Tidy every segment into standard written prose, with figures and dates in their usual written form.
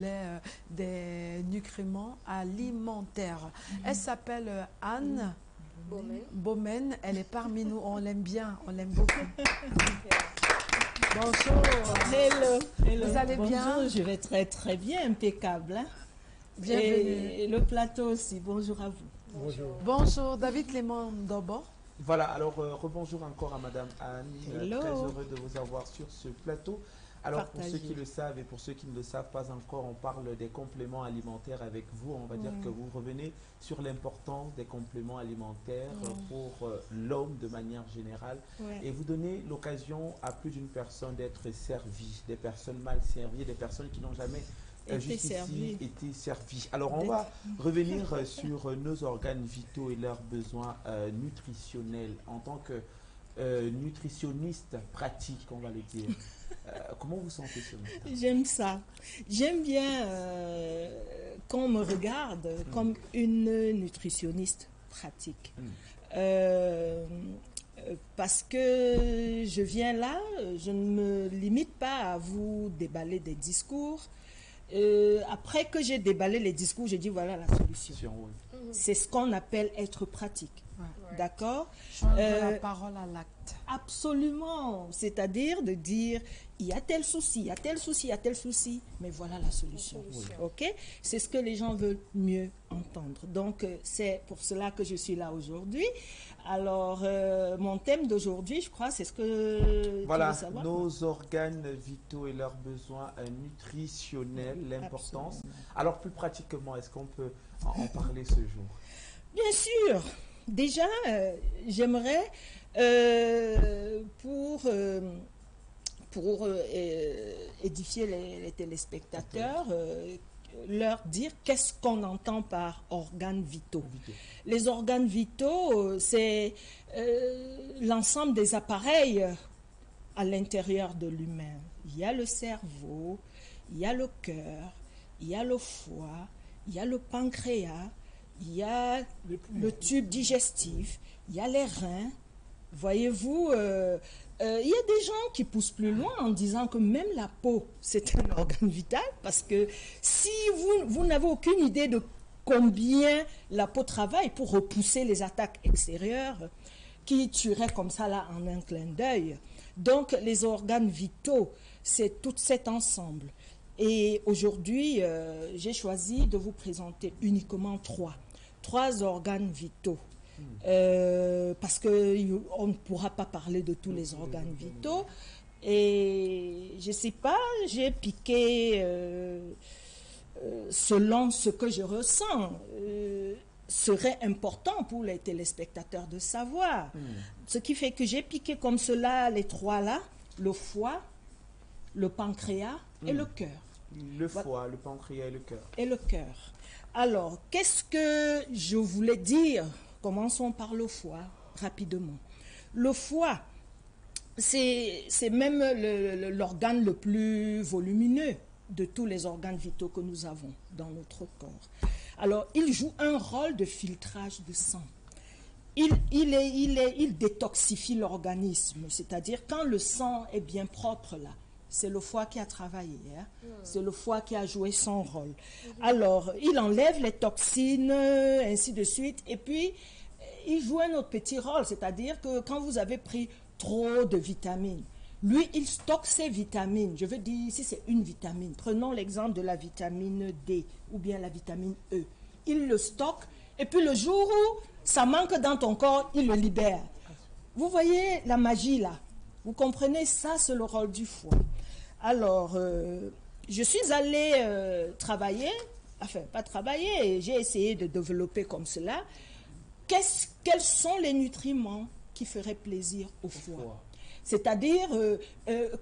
des nutriments alimentaires. Elle s'appelle Anne Baumen. Elle est parmi nous. On l'aime bien, on l'aime beaucoup. Bonjour. Hello. Hello. Vous allez bien? Bonjour, je vais très très bien, impeccable. Hein? Bienvenue. Et le plateau aussi, bonjour à vous. Bonjour. Bonjour, David Clément Dobo. Voilà, alors rebonjour encore à Madame Anne. Hello. Très heureux de vous avoir sur ce plateau. Alors Partagez. pour ceux qui le savent et pour ceux qui ne le savent pas encore, on parle des compléments alimentaires avec vous. On va dire que vous revenez sur l'importance des compléments alimentaires pour l'homme de manière générale. Ouais. Et vous donnez l'occasion à plus d'une personne d'être servie, des personnes mal servies, des personnes qui n'ont jamais jusqu'ici été servies. Alors on va revenir sur nos organes vitaux et leurs besoins nutritionnels en tant que nutritionniste pratique, on va le dire. Comment vous sentez ce matin? J'aime ça. J'aime bien qu'on me regarde comme une nutritionniste pratique. Parce que je viens là, je ne me limite pas à vous déballer des discours. Après que j'ai déballé les discours, j'ai dit voilà la solution. C'est ce qu'on appelle être pratique. Ouais. D'accord? La parole à l'acte. Absolument. C'est-à-dire de dire il y a tel souci, il y a tel souci, il y a tel souci, mais voilà la solution. Oui. Ok? C'est ce que les gens veulent mieux entendre. Donc, c'est pour cela que je suis là aujourd'hui. Alors, mon thème d'aujourd'hui, je crois, c'est ce que voilà, tu veux savoir. Nos organes vitaux et leurs besoins nutritionnels, l'importance. Alors, plus pratiquement, est-ce qu'on peut en parler ce jour? Bien sûr. Déjà, j'aimerais, pour édifier les téléspectateurs, leur dire qu'est-ce qu'on entend par organes vitaux. Les organes vitaux, c'est l'ensemble des appareils à l'intérieur de l'humain. Il y a le cerveau, il y a le cœur, il y a le foie, il y a le pancréas, il y a le tube digestif, il y a les reins. Voyez-vous, il y a des gens qui poussent plus loin en disant que même la peau, c'est un organe vital, parce que si vous n'avez aucune idée de combien la peau travaille pour repousser les attaques extérieures qui tueraient comme ça là en un clin d'œil. Donc les organes vitaux, c'est tout cet ensemble. Et aujourd'hui, j'ai choisi de vous présenter uniquement trois organes vitaux. Parce qu'on ne pourra pas parler de tous les organes vitaux. Et je ne sais pas, j'ai piqué selon ce que je ressens. Serait important pour les téléspectateurs de savoir. Ce qui fait que j'ai piqué comme cela les trois là, le foie, le pancréas et le cœur. Le foie, le pancréas et le cœur. Et le cœur. Alors, qu'est-ce que je voulais dire? Commençons par le foie, rapidement. Le foie, c'est même l'organe le plus volumineux de tous les organes vitaux que nous avons dans notre corps. Alors, il joue un rôle de filtrage de sang. Il détoxifie l'organisme, c'est-à-dire quand le sang est bien propre là, c'est le foie qui a travaillé, hein? C'est le foie qui a joué son rôle. Alors, il enlève les toxines, ainsi de suite, et puis il joue un autre petit rôle, c'est-à-dire que quand vous avez pris trop de vitamines, lui, il stocke ses vitamines. Je veux dire, si c'est une vitamine, prenons l'exemple de la vitamine D ou bien la vitamine E. Il le stocke, et puis le jour où ça manque dans ton corps, il le libère. Vous voyez la magie là? Vous comprenez, ça c'est le rôle du foie. Alors, je suis allée travailler, enfin pas travailler, j'ai essayé de développer comme cela. Quels sont les nutriments qui feraient plaisir au foie? C'est-à-dire,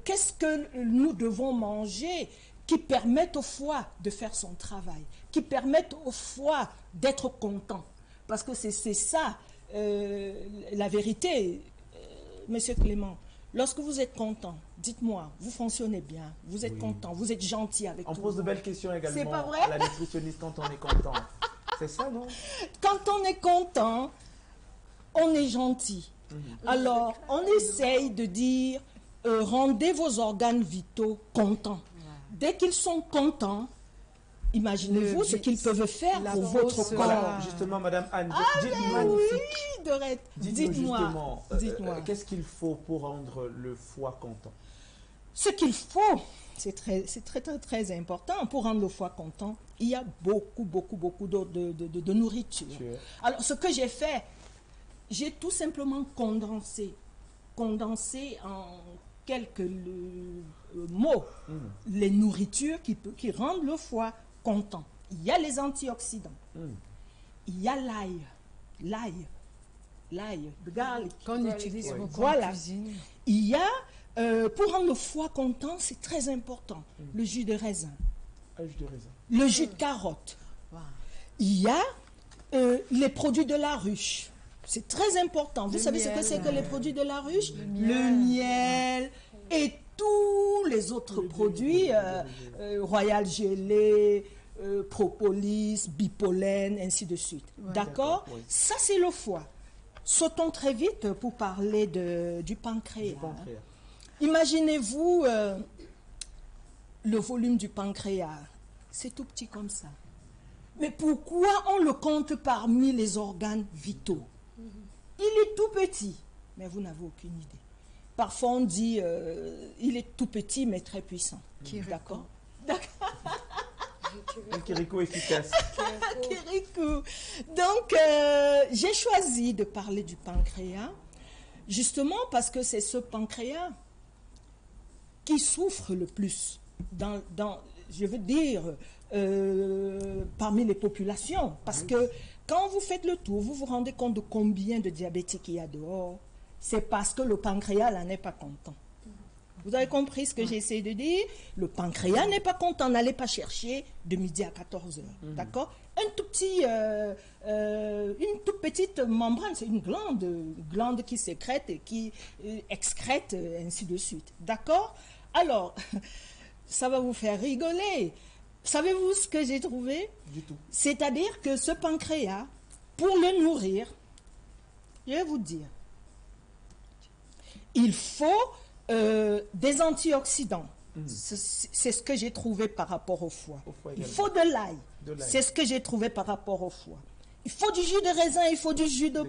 qu'est-ce que nous devons manger qui permettent au foie de faire son travail, qui permettent au foie d'être content? Parce que c'est ça, la vérité, Monsieur Clément. Lorsque vous êtes content, dites-moi, vous fonctionnez bien, vous êtes content, vous êtes gentil avec tout le monde. On pose de belles questions également. C'est pas vrai? À la nutritionniste quand on est content. C'est ça, non? Quand on est content, on est gentil. Alors, on essaye de dire, rendez vos organes vitaux contents. Dès qu'ils sont contents, Imaginez-vous ce qu'ils peuvent faire pour votre corps. Voilà, justement, Madame Anne, dites-moi, oui, Dorette, dites-moi, dites-moi. qu'est-ce qu'il faut pour rendre le foie content? Ce qu'il faut, c'est très important. Pour rendre le foie content, il y a beaucoup de nourriture. Alors, ce que j'ai fait, j'ai tout simplement condensé en quelques mots les nourritures qui rendent le foie content. Il y a les antioxydants. Il y a l'ail, le garlic. Qu'on utilise beaucoup voilà. en cuisine. Il y a, pour rendre le foie content, c'est très important, le jus de raisin. Le jus de carotte. Wow. Il y a les produits de la ruche. C'est très important. Vous savez ce que c'est que les produits de la ruche? Le miel et tous les autres produits, Royal Gelée, Propolis, Bipolène, ainsi de suite. Ouais, d'accord? Oui. Ça, c'est le foie. Sautons très vite pour parler du pancréas. Imaginez-vous le volume du pancréas. C'est tout petit comme ça. Mais pourquoi on le compte parmi les organes vitaux? Il est tout petit, mais vous n'avez aucune idée. Parfois, on dit il est tout petit, mais très puissant. D'accord? Un Kirikou efficace. Kirikou. Donc, j'ai choisi de parler du pancréas, justement parce que c'est ce pancréas qui souffre le plus je veux dire, parmi les populations. Parce que quand vous faites le tour, vous vous rendez compte de combien de diabétiques il y a dehors. C'est parce que le pancréas là n'est pas content. Vous avez compris ce que j'ai essayé de dire? Le pancréas n'est pas content. N'allez pas chercher de midi à 14h. D'accord? Une toute petite membrane, c'est une glande qui sécrète et qui excrète, ainsi de suite. D'accord? Alors, ça va vous faire rigoler. Savez-vous ce que j'ai trouvé? Du tout. C'est-à-dire que ce pancréas, pour le nourrir, je vais vous dire, il faut des antioxydants. C'est ce que j'ai trouvé par rapport au foie. Il faut de l'ail. C'est ce que j'ai trouvé par rapport au foie. Il faut du jus de raisin, il faut du jus de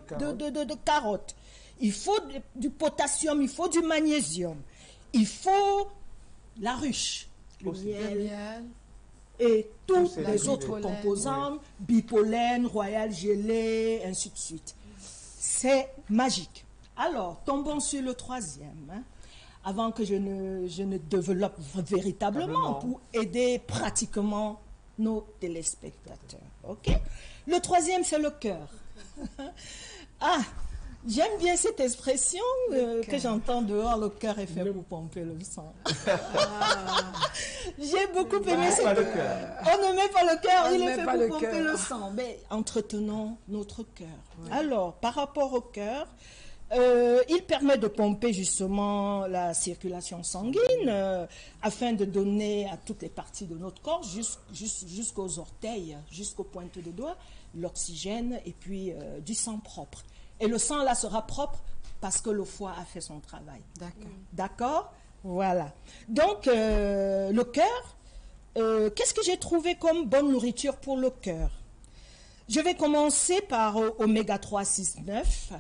carotte. Il faut du potassium, il faut du magnésium. Il faut la ruche, le miel et tous les autres composants, Bipolène, Royal Gelée, ainsi de suite. C'est magique. Alors, tombons sur le troisième, hein, avant que je ne développe véritablement pour aider pratiquement nos téléspectateurs. Ok? Le troisième, c'est le cœur. J'aime bien cette expression que j'entends dehors, le cœur est fait pour pomper le sang. J'ai beaucoup aimé cette... On ne met pas le cœur, il est fait pour pomper le sang. Mais entretenons notre cœur. Ouais. Alors, par rapport au cœur, il permet de pomper justement la circulation sanguine afin de donner à toutes les parties de notre corps, jusqu'aux orteils, jusqu'aux pointes de doigts, l'oxygène et puis du sang propre. Et le sang là sera propre parce que le foie a fait son travail. D'accord. D'accord? Voilà. Donc, le cœur, qu'est-ce que j'ai trouvé comme bonne nourriture pour le cœur? Je vais commencer par oméga 3, 6, 9.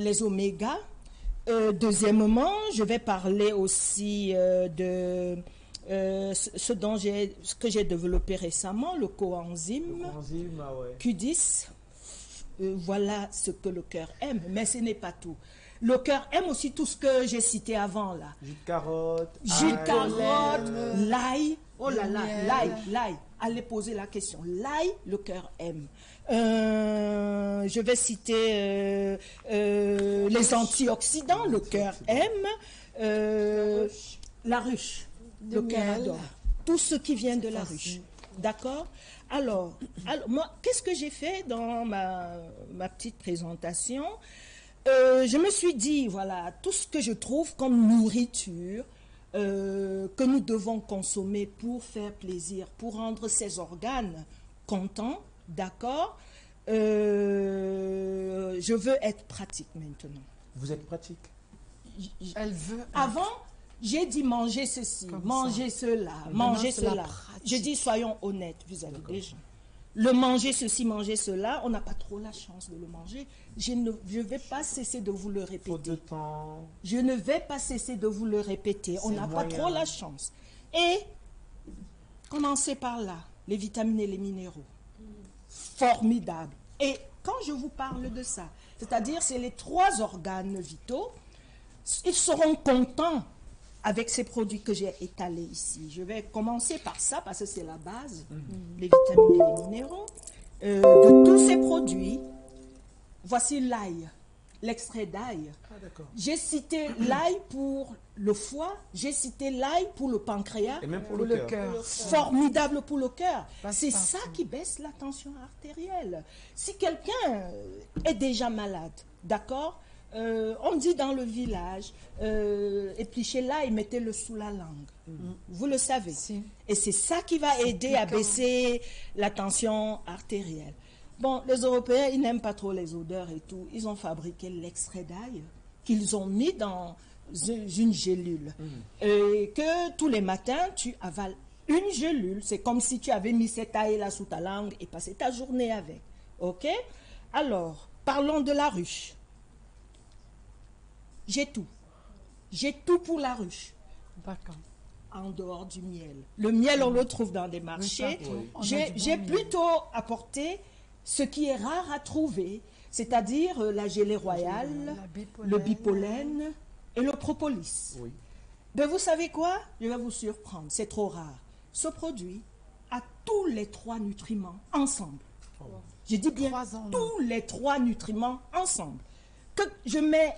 Les omégas. Deuxièmement, je vais parler aussi de ce que j'ai développé récemment, le coenzyme Q10. Voilà ce que le cœur aime, mais ce n'est pas tout. Le cœur aime aussi tout ce que j'ai cité avant là. Jus de carotte, l'ail. Oh là là, l'ail. Allez poser la question. L'ail, le cœur aime. Je vais citer les antioxydants, le cœur aime. La ruche, le cœur adore. Tout ce qui vient de la ruche. D'accord? Alors, moi, qu'est-ce que j'ai fait dans ma petite présentation? Je me suis dit, voilà, tout ce que je trouve comme nourriture que nous devons consommer pour faire plaisir, pour rendre ces organes contents, d'accord? Je veux être pratique maintenant. Vous êtes pratique? Elle veut. Avant, j'ai dit manger ceci, manger cela, manger cela. Je dis soyons honnêtes vis-à-vis des gens. Le manger ceci, manger cela, on n'a pas trop la chance de le manger. Je ne vais pas cesser de vous le répéter. Faute de temps. Je ne vais pas cesser de vous le répéter. On n'a pas trop la chance. Et commencez par là, les vitamines et les minéraux. Formidable. Et quand je vous parle de ça, c'est-à-dire c'est les 3 organes vitaux, ils seront contents avec ces produits que j'ai étalés ici. Je vais commencer par ça parce que c'est la base, les vitamines et les minéraux. De tous ces produits, voici l'ail, l'extrait d'ail. J'ai cité l'ail pour le foie, j'ai cité l'ail pour le pancréas. Et même pour le cœur. Formidable pour le cœur. C'est ça qui baisse la tension artérielle. Si quelqu'un est déjà malade, d'accord, on dit dans le village, épluchez l'ail, mettez-le sous la langue. Vous le savez. Si. Et c'est ça qui va aider à baisser la tension artérielle. Bon, les Européens, ils n'aiment pas trop les odeurs et tout. Ils ont fabriqué l'extrait d'ail qu'ils ont mis dans une gélule. Et que tous les matins, tu avales une gélule. C'est comme si tu avais mis cet ail-là sous ta langue et passé ta journée avec. OK? Alors, parlons de la ruche. J'ai tout. J'ai tout pour la ruche. D'accord. En dehors du miel. Le miel, on le trouve dans des marchés. J'ai plutôt apporté ce qui est rare à trouver, c'est-à-dire la gelée royale, le bipolène et le propolis. Oui. Ben, vous savez quoi? Je vais vous surprendre, c'est trop rare. Ce produit a tous les 3 nutriments ensemble. Je dis bien tous les 3 nutriments ensemble. Que je mets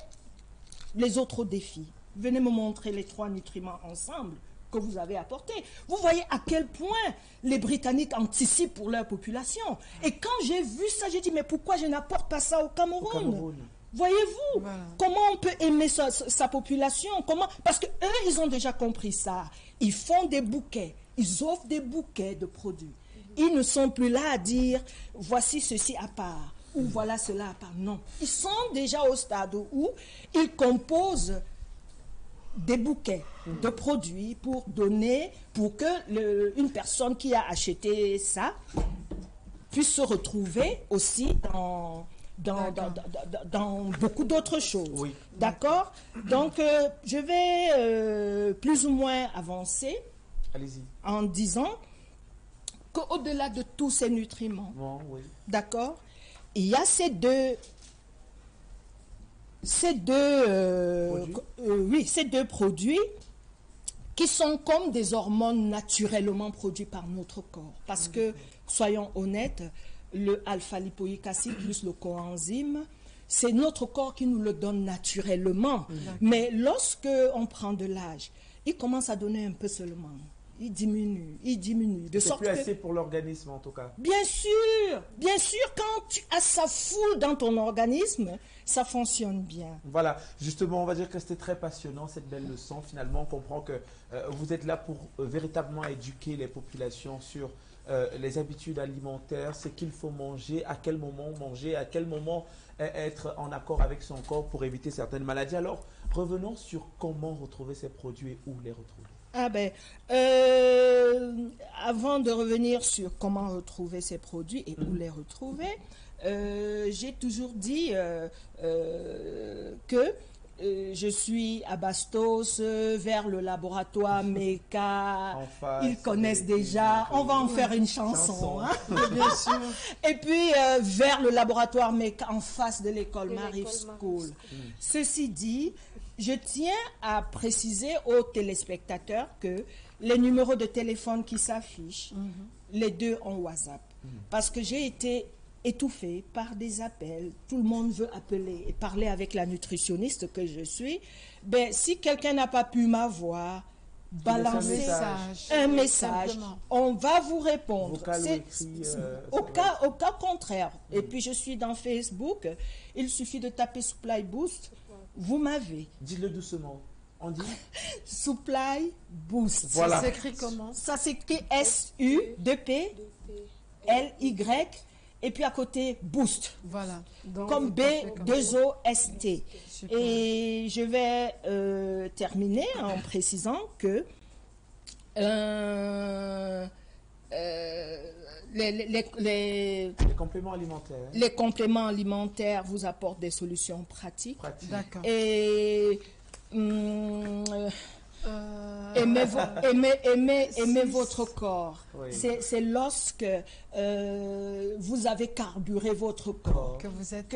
les autres au défi. Venez me montrer les 3 nutriments ensemble que vous avez apportés. Vous voyez à quel point les Britanniques anticipent pour leur population. Et quand j'ai vu ça, j'ai dit, mais pourquoi je n'apporte pas ça au Cameroun? Voyez-vous, comment on peut aimer sa population? Comment? Parce qu'eux, ils ont déjà compris ça. Ils font des bouquets. Ils offrent des bouquets de produits. Ils ne sont plus là à dire, voici ceci à part, ou voilà cela à part. Non. Ils sont déjà au stade où ils composent des bouquets de produits pour donner, pour que une personne qui a acheté ça puisse se retrouver aussi dans beaucoup d'autres choses. Oui. D'accord? Donc, je vais plus ou moins avancer. Allez-y. En disant qu'au-delà de tous ces nutriments, d'accord, il y a ces deux produits qui sont comme des hormones naturellement produites par notre corps. Parce que, soyons honnêtes, le alpha-lipoïque acide plus le coenzyme, c'est notre corps qui nous le donne naturellement. Mais lorsque on prend de l'âge, il commence à donner un peu seulement. Il diminue. C'est plus assez pour l'organisme en tout cas. Bien sûr, quand tu as ça full dans ton organisme, ça fonctionne bien. Voilà, justement, on va dire que c'était très passionnant cette belle leçon. Finalement, on comprend que vous êtes là pour véritablement éduquer les populations sur les habitudes alimentaires, ce qu'il faut manger, à quel moment manger, à quel moment être en accord avec son corps pour éviter certaines maladies. Alors, revenons sur comment retrouver ces produits et où les retrouver. Avant de revenir sur comment retrouver ces produits et où les retrouver, j'ai toujours dit que je suis à Bastos, vers le laboratoire MECA. Ils connaissent déjà. On va en faire une chanson. Hein? Bien sûr. Et puis, vers le laboratoire MECA, en face de l'école Marie School. Ceci dit, je tiens à préciser aux téléspectateurs que les numéros de téléphone qui s'affichent, les deux ont WhatsApp. Parce que j'ai été étouffée par des appels. Tout le monde veut appeler et parler avec la nutritionniste que je suis. Ben, si quelqu'un n'a pas pu m'avoir, balancer un message. On va vous répondre. Au cas contraire. Et puis, je suis dans Facebook. Il suffit de taper Supply Boost. Vous m'avez. Dis-le doucement. On dit Supply Boost. Voilà. Ça s'écrit comment? Ça s'écrit S-U-2-P L-Y et puis à côté Boost. Voilà. Donc, comme B-2-O-S-T. Et je vais terminer en précisant que Les compléments alimentaires. Les compléments alimentaires vous apportent des solutions pratiques. D'accord. Et aimez votre corps. Oui. C'est lorsque vous avez carburé votre corps Que vous êtes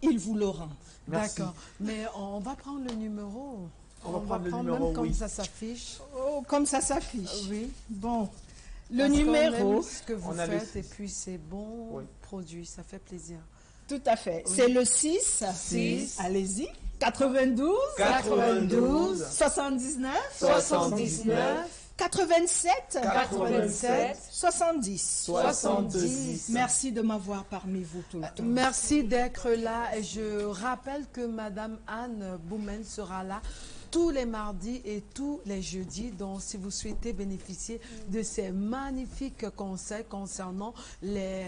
il vous le rend. D'accord. Mais on va prendre le numéro. On va prendre le numéro, même comme oui. ça s'affiche. Oh, comme ça s'affiche. Oui. Bon. Le Parce qu'on numéro. aime ce que vous On a faites le et puis c'est bon Oui. produit, ça fait plaisir. Tout à fait. Oui. C'est le 6. 6. Allez-y. 92. 92. 79. 79. 87. 87. 70. 70. Merci de m'avoir parmi vous tout le temps. Merci d'être là. Et je rappelle que Madame Anne Boumen sera là tous les mardis et tous les jeudis. Donc, si vous souhaitez bénéficier de ces magnifiques conseils concernant les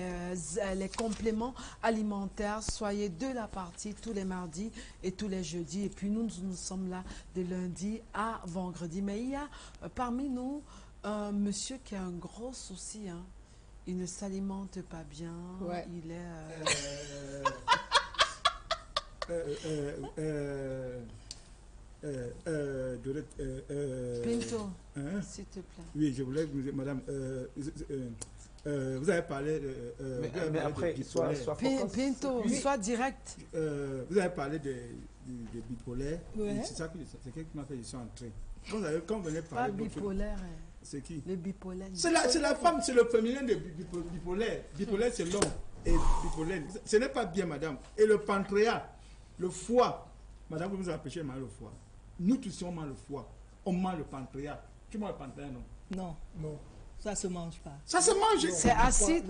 compléments alimentaires, soyez de la partie tous les mardis et tous les jeudis. Et puis, nous sommes là de lundi à vendredi. Mais il y a parmi nous un monsieur qui a un gros souci. Hein. Il ne s'alimente pas bien. Ouais. Il est... Pinto, hein? s'il te plaît. Oui, je voulais vous dire, madame, vous avez parlé mais après, soit Pinto, Oui. sois direct. vous avez parlé de bipolaire. Ouais. C'est ça qui m'a fait, je suis entré. Quand vous venez Pas parler de bipolaire. c'est qui? Le bipolaire. C'est la femme, c'est le féminin de bipolaire. Bipolaire, c'est l'homme. Et bipolaire, ce n'est pas bien, madame. Et le pancréas, le foie, madame, vous nous empêchez de manger le foie. Nous tous, on mange le foie. On mange le pancréas. Tu manges le pancréas, non? Non, Non. ça se mange pas. Ça se mange. C'est acide,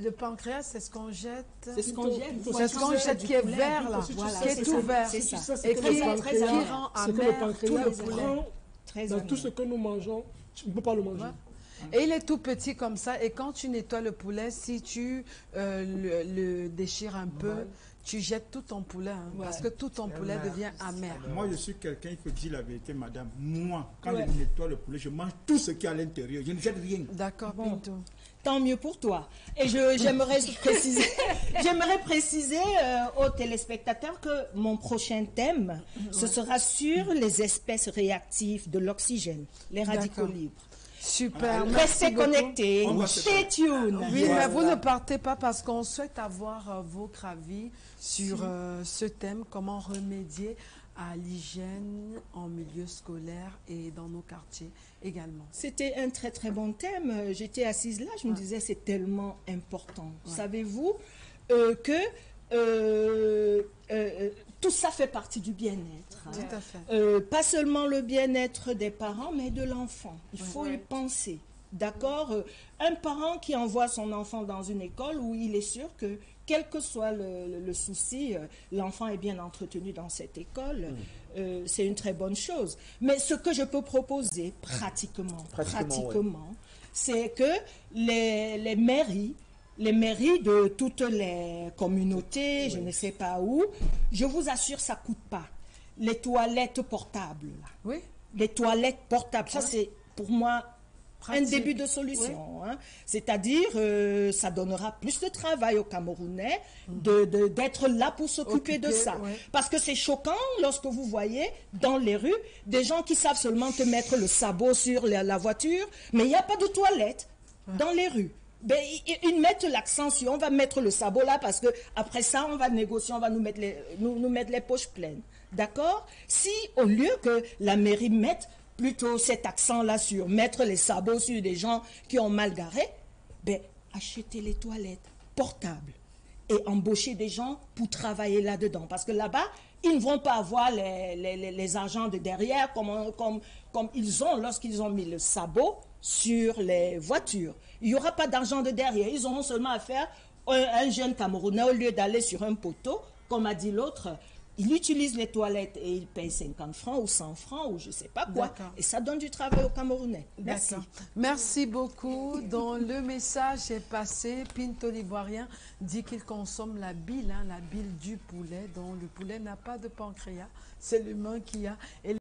le pancréas, c'est ce qu'on jette. C'est ce qu'on jette. C'est ce qu'on jette qui est vert, là, Voilà, qui est c'est tout ça, vert. c'est ça. Et qui rend C'est que le amer tout le pancréas poulet. prend Très dans amer. tout ce que nous mangeons, tu ne peux pas le manger. Ouais. Et il est tout petit comme ça. Et quand tu nettoies le poulet, si tu le déchires un peu, tu jettes tout ton poulet. Hein, Ouais. parce que tout ton poulet devient amer. Moi, je suis quelqu'un, il faut dire la vérité, madame. Moi, quand Ouais. je nettoie le poulet, je mange tout ce qui est à l'intérieur. Je ne jette rien. D'accord, Bon. Pinto. Tant mieux pour toi. Et j'aimerais préciser aux téléspectateurs que mon prochain thème, ce sera sur les espèces réactives de l'oxygène, les radicaux D'accord. libres. Super. Merci Restez beaucoup. connectés. On va se Stay tuned. Oui, Voilà. mais vous ne partez pas parce qu'on souhaite avoir votre avis sur ce thème, comment remédier à l'hygiène en milieu scolaire et dans nos quartiers également. C'était un très très bon thème. J'étais assise là, je me disais c'est tellement important. Savez-vous que tout ça fait partie du bien-être. Hein. Tout à fait. Pas seulement le bien-être des parents, mais de l'enfant. Il faut y penser. D'accord? Un parent qui envoie son enfant dans une école où il est sûr que, quel que soit le souci, l'enfant est bien entretenu dans cette école, c'est une très bonne chose. Mais ce que je peux proposer pratiquement, c'est que les mairies de toutes les communautés, je ne sais pas où, je vous assure, ça ne coûte pas. Les toilettes portables, là. Oui. Les toilettes portables, ça c'est pour moi Pratique. un début de solution. Hein. C'est-à-dire, ça donnera plus de travail aux Camerounais d'être là pour s'occuper de ça. Ouais. Parce que c'est choquant lorsque vous voyez dans les rues des gens qui savent seulement te mettre le sabot sur la voiture, mais il n'y a pas de toilettes dans les rues. Ben, ils mettent l'accent sur on va mettre le sabot là parce que après ça on va négocier, on va nous mettre les poches pleines. D'accord? Si au lieu que la mairie mette plutôt cet accent là sur mettre les sabots sur des gens qui ont mal garé, ben achetez les toilettes portables et embaucher des gens pour travailler là-dedans. Parce que là-bas, ils ne vont pas avoir les argents de derrière comme ils ont lorsqu'ils ont mis le sabot sur les voitures. Il n'y aura pas d'argent de derrière. Ils auront seulement à faire un jeune Camerounais, au lieu d'aller sur un poteau, comme a dit l'autre, il utilise les toilettes et il paye 50 francs ou 100 francs ou je ne sais pas quoi. D'accord. Et ça donne du travail aux Camerounais. Merci. D'accord. Merci beaucoup. Dans le message est passé, Pinto l'Ivoirien dit qu'il consomme la bile du poulet. Donc le poulet n'a pas de pancréas, c'est l'humain qui a. Et